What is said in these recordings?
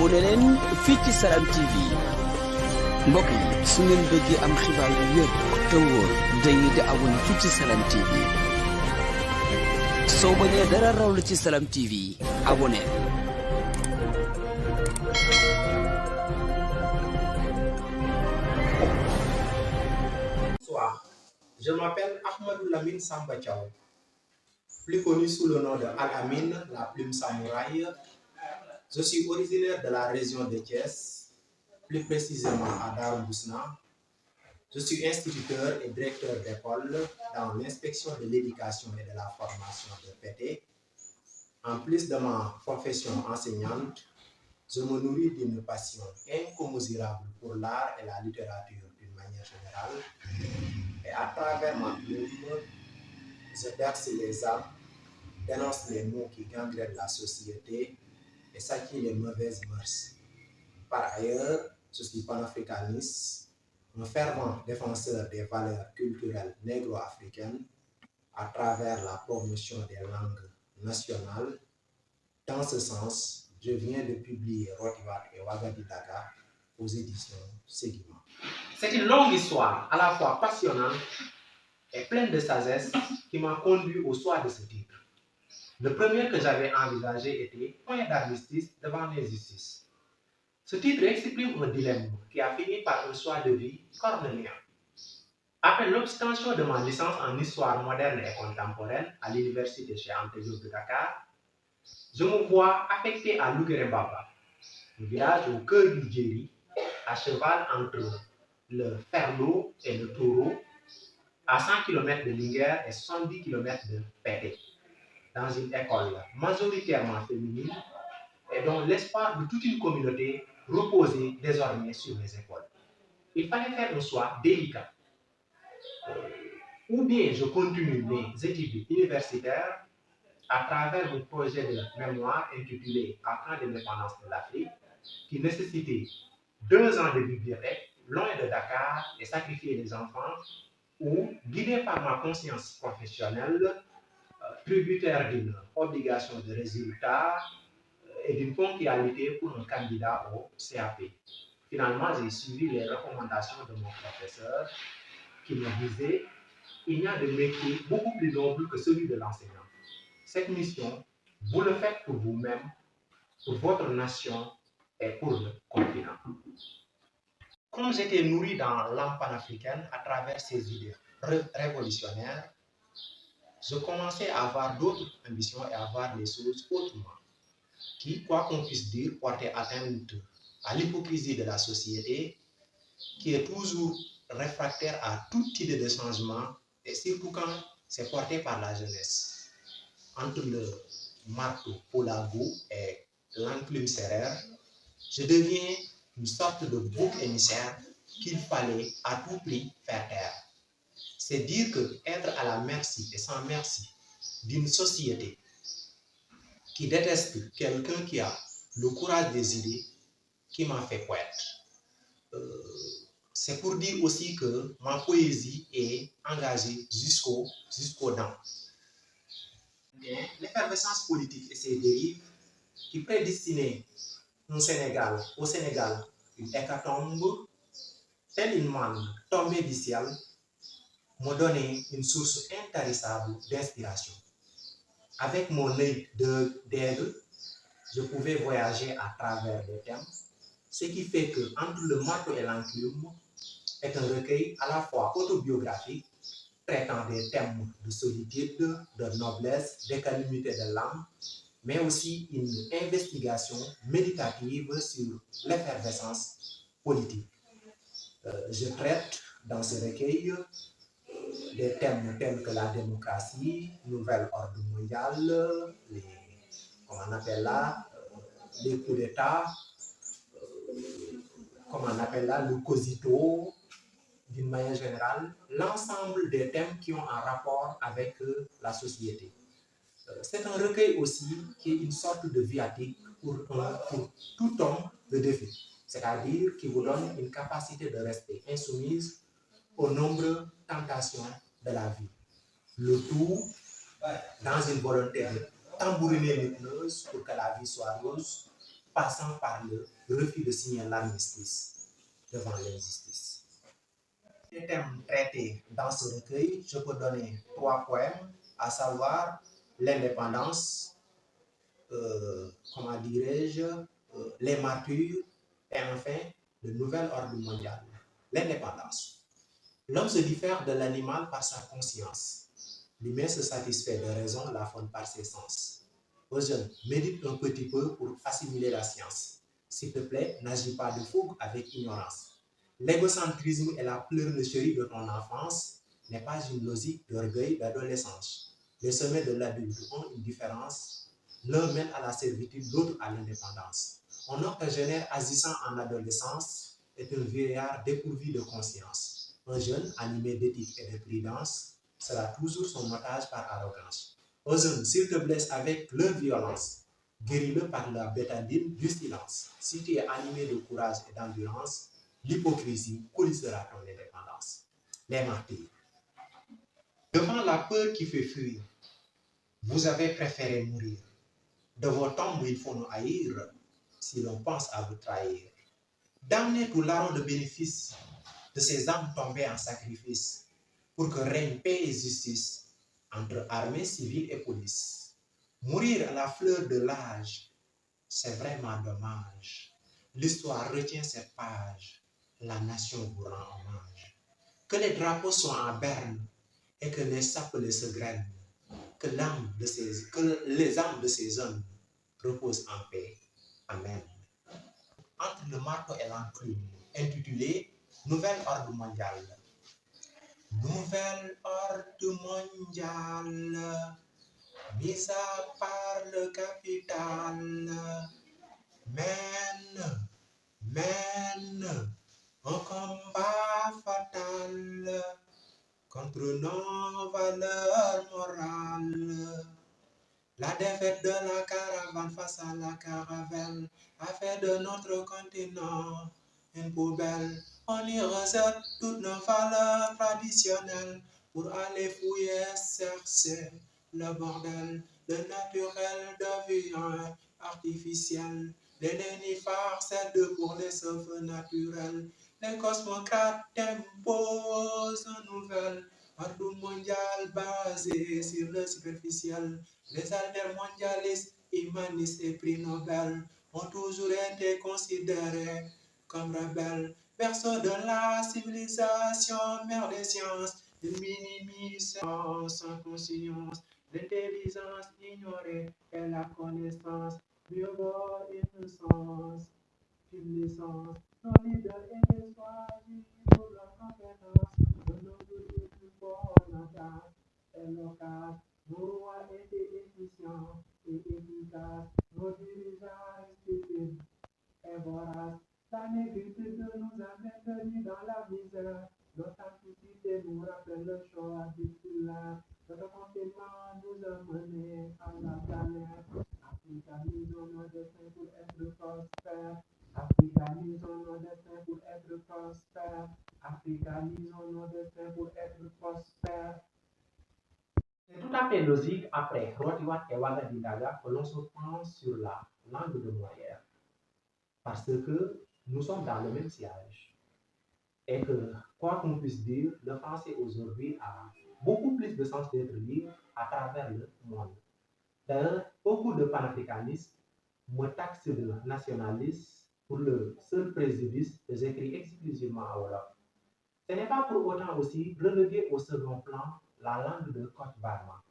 abonné leen fii ci Salam TV mbokk yi su ngeen bëggee am xibaar yu wér te wóor dañuy di abonné fii ci Salam TV soo bañee dara raw la ci Salam TV abonné. Bonsoir, je m'appelle Ahmadou Lamine Samba Thiaw, plus connu sous le nom de Al-Amin, la plume samouraï. Je suis originaire de la région de Thiès, plus précisément à Darou Bousna. Je suis instituteur et directeur d'école dans l'inspection de l'éducation et de la formation de PT. En plus de ma profession enseignante, je me nourris d'une passion incommensurable pour l'art et la littérature d'une manière générale. Et à travers ma plume, je berce les âmes, dénonce les maux qui gangrènent la société et s'acquit les mauvaises mœurs. Par ailleurs, je suis panafricaniste, un fervent défenseur des valeurs culturelles négro-africaines à travers la promotion des langues nationales. Dans ce sens, je viens de publier Rotivat et Wagadi Daga aux éditions Seguima. C'est une longue histoire, à la fois passionnante et pleine de sagesse, qui m'a conduit au choix de ce titre. Le premier que j'avais envisagé était Point d'armistice devant l'injustice. Ce titre exprime un dilemme qui a fini par un choix de vie cornélien. Après l'obtention de ma licence en histoire moderne et contemporaine à l'université Cheikh Anta Diop de Dakar, je me vois affecté à Louguéré-Baba, un village au cœur du Djeri, à cheval entre le Ferlo et le Taureau, à 100 km de Linguère et 70 km de Pété, dans une école majoritairement féminine et dont l'espoir de toute une communauté reposait désormais sur mes épaules. Il fallait faire un choix délicat. Ou bien je continue mes études universitaires à travers un projet de mémoire intitulé Après l'indépendance de l'Afrique, qui nécessitait 2 ans de bibliothèque, loin de Dakar et sacrifier les enfants, ou guidé par ma conscience professionnelle, tributaire d'une obligation de résultat et d'une ponctualité pour un candidat au CAP. Finalement, j'ai suivi les recommandations de mon professeur qui me disait il n'y a de métier beaucoup plus noble que celui de l'enseignant. Cette mission, vous le faites pour vous-même, pour votre nation et pour le continent. Comme j'étais nourri dans l'âme panafricaine à travers ces idées révolutionnaires, je commençais à avoir d'autres ambitions et à voir les choses autrement, qui, quoi qu'on puisse dire, portaient atteinte à l'hypocrisie de la société, qui est toujours réfractaire à toute idée de changement, et surtout quand c'est porté par la jeunesse. Entre le marteau Polago et l'enclume serrère, je deviens une sorte de bouc émissaire qu'il fallait à tout prix faire taire. C'est dire que être à la merci et sans merci d'une société qui déteste quelqu'un qui a le courage des idées qui m'a fait poète. C'est pour dire aussi que ma poésie est engagée jusqu'aux dents. L'effervescence politique et ses dérives qui prédestinaient au Sénégal une hécatombe, telle une manne tombée du ciel, me donnait une source intarissable d'inspiration. Avec mon œil d'aigle, je pouvais voyager à travers les thèmes, ce qui fait que Entre le marteau et l'enclume est un recueil à la fois autobiographique, traitant des thèmes de solitude, de noblesse, des calamités de l'âme, mais aussi une investigation méditative sur l'effervescence politique. Je traite dans ce recueil des thèmes tels que la démocratie, nouvel ordre mondial, les coups d'État, le COSITO, d'une manière générale, l'ensemble des thèmes qui ont un rapport avec la société. C'est un recueil aussi qui est une sorte de viatique pour tout homme de défi, c'est-à-dire qui vous donne une capacité de rester insoumise aux nombreuses tentations de la vie. Le tout dans une volonté de tambouriner les pneus pour que la vie soit rose, passant par le refus de signer l'armistice devant l'injustice. Les thèmes traités dans ce recueil, je peux donner 3 poèmes, à savoir l'indépendance, comment dirais-je, les martyrs et enfin le nouvel ordre mondial. L'indépendance. L'homme se diffère de l'animal par sa conscience. L'humain se satisfait de raison, la faune par ses sens. Aux jeunes, médite un petit peu pour assimiler la science. S'il te plaît, n'agis pas de fougue avec ignorance. L'égocentrisme et la pleurnicherie de ton enfance n'est pas une logique d'orgueil d'adolescence. Les sommets de l'adulte ont une différence. L'un mène à la servitude, l'autre à l'indépendance. Un octogénaire agissant en adolescence est un vieillard dépourvu de conscience. Un jeune animé d'éthique et de prudence sera toujours son otage par arrogance. Aux jeunes, s'ils te blessent avec leur violence, guéris-le par la bétadine du silence. Si tu es animé de courage et d'endurance, l'hypocrisie coulissera ton indépendance. Les martyrs. Devant la peur qui fait fuir, vous avez préféré mourir. De vos tombes, il faut nous haïr si l'on pense à vous trahir. Damnez tout larron de bénéfice de ces âmes tombées en sacrifice pour que règne paix et justice entre armée civile et police. Mourir à la fleur de l'âge, c'est vraiment dommage. L'histoire retient cette page, la nation vous rend hommage. Que les drapeaux soient en berne et que les sapelés se grainent, que les âmes de ces hommes reposent en paix. Amen. Entre le marteau et l'enclume, intitulé Nouvel ordre mondial. Nouvel ordre mondial, mis à part le capital, mène un combat fatal contre nos valeurs morales. La défaite de la caravane face à la caravelle a fait de notre continent une poubelle. On y rejette toutes nos valeurs traditionnelles pour aller fouiller, chercher le bordel. Le naturel devient artificiel. Les nénuphars cèdent pour les cheveux naturels. Les cosmocrates imposent un nouvel ordre mondial basé sur le superficiel. Les altermondialistes, humanistes et prix Nobel ont toujours été considérés comme rebelles. Berceau de la civilisation, mère des sciences, ils minimisent sans conscience. L'intelligence ignorée et la connaissance, mieux vaut innocence qu'une licence. Nos leaders étaient choisis pour leur compétence. De nos jours, plus fort l'audace et l'occasion. Nos rois étaient efficients et efficaces. Nos dirigeants stupides et voraces. La négritude nous a maintenus dans la misère. L'authenticité nous rappelle le choix du filaire. Notre confinement nous a menés à la galère. Africanisons nos destins pour être prospères. Africanisons nos destins pour être prospères. Africanisons nos destins pour être prospères. C'est tout à fait logique après Rotiwat et Ouagadindaga que l'on se penche sur la langue de Molière. Parce que nous sommes dans le même siège. Et que, quoi qu'on puisse dire, le français aujourd'hui a beaucoup plus de sens d'être libre à travers le monde. D'ailleurs, beaucoup de panafricanistes me taxent de nationaliste pour le seul préjudice que j'écris exclusivement à Wolof. Ce n'est pas pour autant aussi reléguer au second plan la langue de Kocc Barma.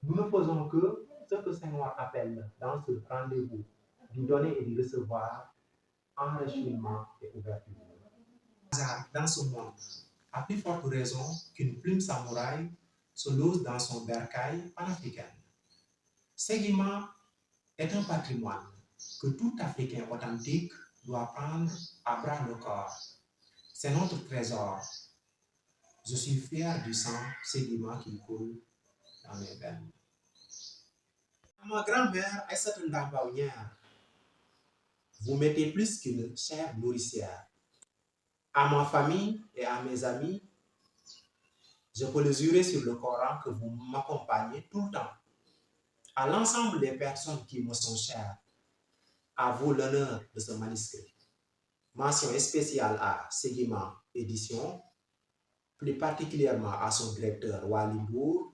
Nous ne faisons que ce que Senghor appelle dans ce rendez-vous du donner et du recevoir, enrichissement et ouverture. Dans ce monde, à plus forte raison qu'une plume samouraï se lose dans son bercail panafricain. Ségima est un patrimoine que tout Africain authentique doit prendre à bras le corps. C'est notre trésor. Je suis fier du sang Ségima qui coule dans mes veines. À ma grand-mère, Aïssatou Ndambaounière, vous mettez plus qu'une chère nourricière. À ma famille et à mes amis, je peux le jurer sur le Coran que vous m'accompagnez tout le temps. À l'ensemble des personnes qui me sont chères, À vous l'honneur de ce manuscrit. Mention spéciale à Seguima Édition, plus particulièrement à son directeur Walimbourg,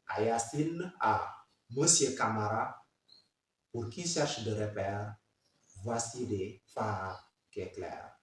à Yacine, à Monsieur Camara. Pour qui cherche de repères, voici des phares qui éclairent.